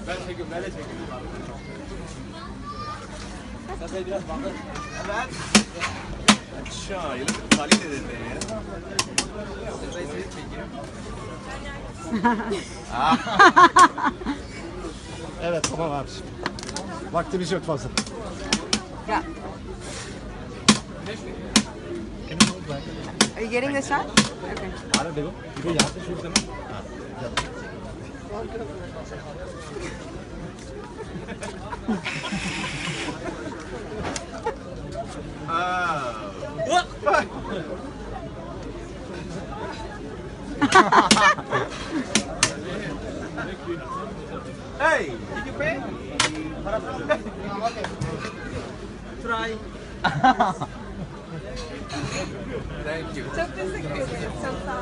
Ben çekiyorum, ben de çekiyorum. Sen biraz bakın. Evet. अच्छा ये लोग खाली दे देते हैं Ben seni çekiyorum. Evet tamam abi. Vaktimiz yok fazla. Yeah. Are you getting the shot? Okay. अरे देखो देखो यहाँ से शूट करना hey did you pay Try. Thank you. Çok teşekkür ederim.